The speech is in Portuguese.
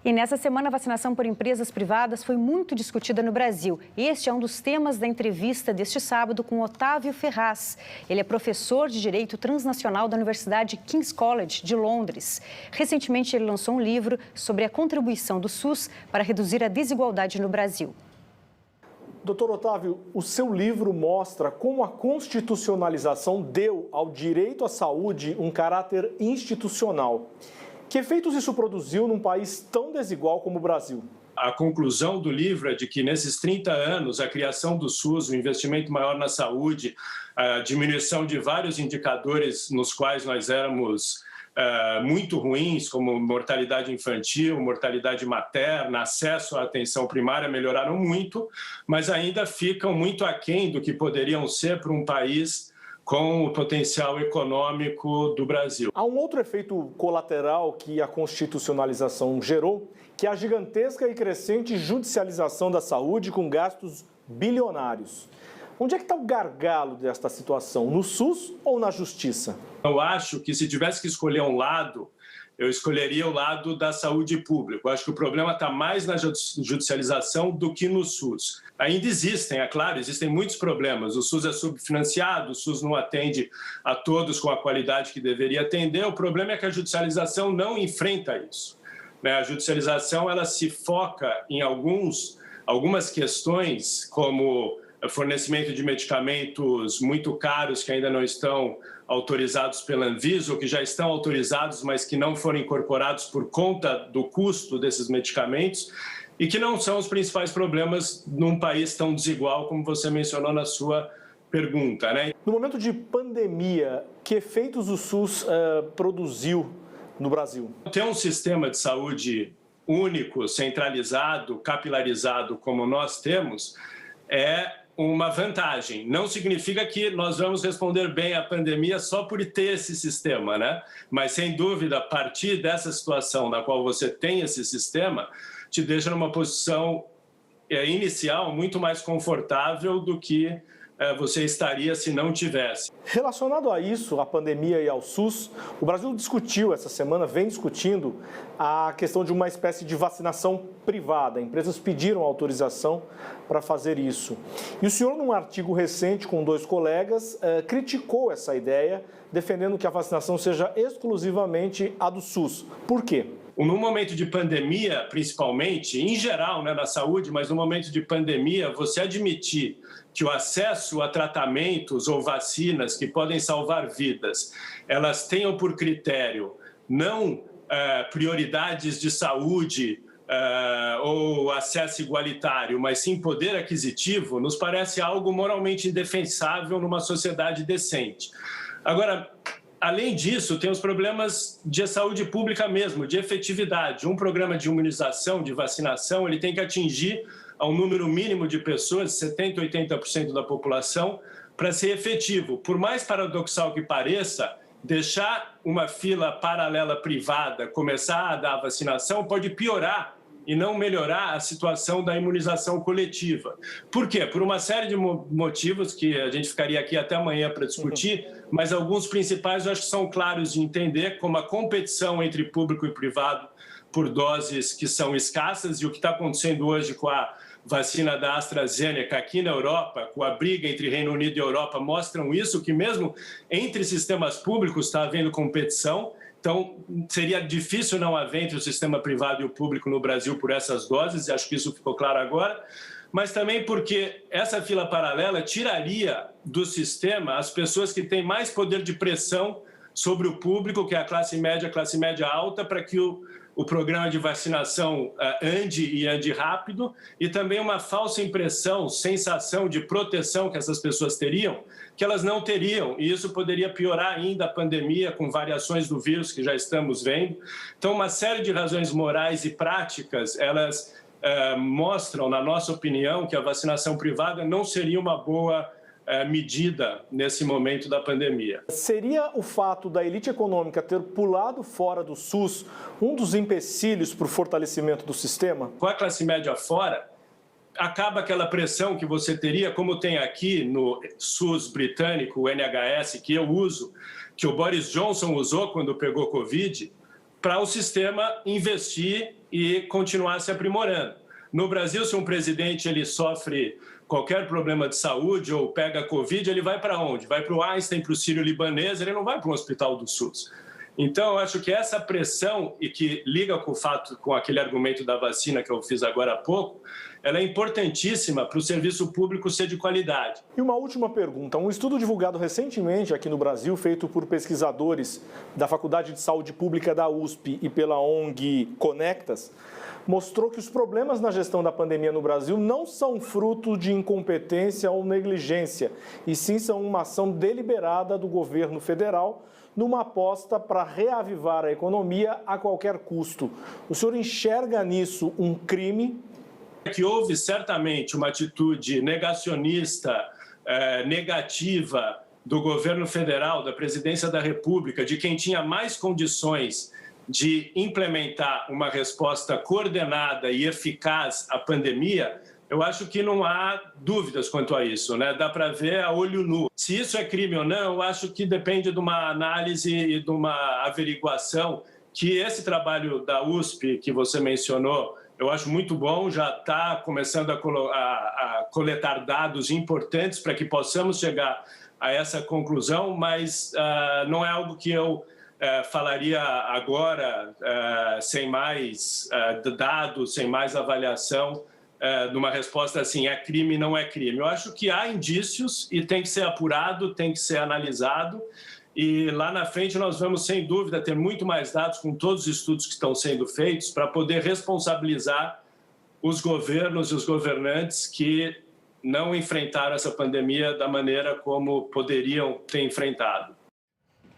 E nessa semana, a vacinação por empresas privadas foi muito discutida no Brasil. Este é um dos temas da entrevista deste sábado com Otávio Ferraz. Ele é professor de Direito Transnacional da Universidade King's College, de Londres. Recentemente, ele lançou um livro sobre a contribuição do SUS para reduzir a desigualdade no Brasil. Doutor Otávio, o seu livro mostra como a constitucionalização deu ao direito à saúde um caráter institucional. Que efeitos isso produziu num país tão desigual como o Brasil? A conclusão do livro é de que nesses 30 anos, a criação do SUS, o investimento maior na saúde, a diminuição de vários indicadores nos quais nós éramos muito ruins, como mortalidade infantil, mortalidade materna, acesso à atenção primária, melhoraram muito, mas ainda ficam muito aquém do que poderiam ser para um país com o potencial econômico do Brasil. Há um outro efeito colateral que a constitucionalização gerou, que é a gigantesca e crescente judicialização da saúde com gastos bilionários. Onde é que está o gargalo desta situação? No SUS ou na Justiça? Eu acho que se tivesse que escolher um lado, eu escolheria o lado da saúde pública. Eu acho que o problema está mais na judicialização do que no SUS. Ainda existem, é claro, existem muitos problemas. O SUS é subfinanciado, o SUS não atende a todos com a qualidade que deveria atender. O problema é que a judicialização não enfrenta isso. A judicialização ela se foca em algumas questões, como fornecimento de medicamentos muito caros que ainda não estão autorizados pela Anvisa, ou que já estão autorizados, mas que não foram incorporados por conta do custo desses medicamentos, e que não são os principais problemas num país tão desigual como você mencionou na sua pergunta, né? No momento de pandemia, que efeitos o SUS produziu no Brasil? Ter um sistema de saúde único, centralizado, capilarizado como nós temos, é uma vantagem. Não significa que nós vamos responder bem à pandemia só por ter esse sistema, né? Mas, sem dúvida, a partir dessa situação na qual você tem esse sistema, te deixa numa posição inicial muito mais confortável do que você estaria se não tivesse. Relacionado a isso, à pandemia e ao SUS, o Brasil discutiu essa semana, vem discutindo a questão de uma espécie de vacinação privada. Empresas pediram autorização para fazer isso. E o senhor, num artigo recente com 2 colegas, criticou essa ideia, defendendo que a vacinação seja exclusivamente a do SUS. Por quê? No momento de pandemia, principalmente, em geral, né, na saúde, mas no momento de pandemia, você admitir que o acesso a tratamentos ou vacinas que podem salvar vidas, elas tenham por critério não prioridades de saúde ou acesso igualitário, mas sim poder aquisitivo, nos parece algo moralmente indefensável numa sociedade decente. Agora, além disso, tem os problemas de saúde pública mesmo, de efetividade. Um programa de imunização, de vacinação, ele tem que atingir a um número mínimo de pessoas, 70%, 80% da população, para ser efetivo. Por mais paradoxal que pareça, deixar uma fila paralela privada começar a dar a vacinação pode piorar e não melhorar a situação da imunização coletiva. Por quê? Por uma série de motivos que a gente ficaria aqui até amanhã para discutir, mas alguns principais eu acho que são claros de entender, como a competição entre público e privado por doses que são escassas, e o que está acontecendo hoje com a vacina da AstraZeneca aqui na Europa, com a briga entre Reino Unido e Europa, mostram isso, que mesmo entre sistemas públicos está havendo competição. Então, seria difícil não haver entre o sistema privado e o público no Brasil por essas doses, e acho que isso ficou claro agora, mas também porque essa fila paralela tiraria do sistema as pessoas que têm mais poder de pressão sobre o público, que é a classe média alta, para que o programa de vacinação ande rápido, e também uma falsa impressão, sensação de proteção que essas pessoas teriam, que elas não teriam, e isso poderia piorar ainda a pandemia com variações do vírus que já estamos vendo. Então, uma série de razões morais e práticas, elas mostram, na nossa opinião, que a vacinação privada não seria uma boa medida nesse momento da pandemia. Seria o fato da elite econômica ter pulado fora do SUS um dos empecilhos para o fortalecimento do sistema? Com a classe média fora, acaba aquela pressão que você teria, como tem aqui no SUS britânico, o NHS, que eu uso, que o Boris Johnson usou quando pegou Covid, para o sistema investir e continuar se aprimorando. No Brasil, se um presidente ele sofre qualquer problema de saúde ou pega Covid, ele vai para onde? Vai para o Einstein, para o Sírio-Libanês, ele não vai para um hospital do SUS. Então, eu acho que essa pressão, e que liga com o fato, com aquele argumento da vacina que eu fiz agora há pouco, ela é importantíssima para o serviço público ser de qualidade. E uma última pergunta. Um estudo divulgado recentemente aqui no Brasil, feito por pesquisadores da Faculdade de Saúde Pública da USP e pela ONG Conectas, mostrou que os problemas na gestão da pandemia no Brasil não são fruto de incompetência ou negligência, e sim são uma ação deliberada do governo federal numa aposta para reavivar a economia a qualquer custo. O senhor enxerga nisso um crime? Que houve certamente uma atitude negacionista, negativa do governo federal, da presidência da República, de quem tinha mais condições de implementar uma resposta coordenada e eficaz à pandemia. Eu acho que não há dúvidas quanto a isso, né? Dá para ver a olho nu. Se isso é crime ou não, eu acho que depende de uma análise e de uma averiguação, que esse trabalho da USP que você mencionou, eu acho muito bom, já está começando a coletar dados importantes para que possamos chegar a essa conclusão, mas não é algo que eu falaria agora, sem mais dados, sem mais avaliação, numa resposta assim, é crime, não é crime. Eu acho que há indícios e tem que ser apurado, tem que ser analisado, e lá na frente nós vamos, sem dúvida, ter muito mais dados com todos os estudos que estão sendo feitos para poder responsabilizar os governos e os governantes que não enfrentaram essa pandemia da maneira como poderiam ter enfrentado.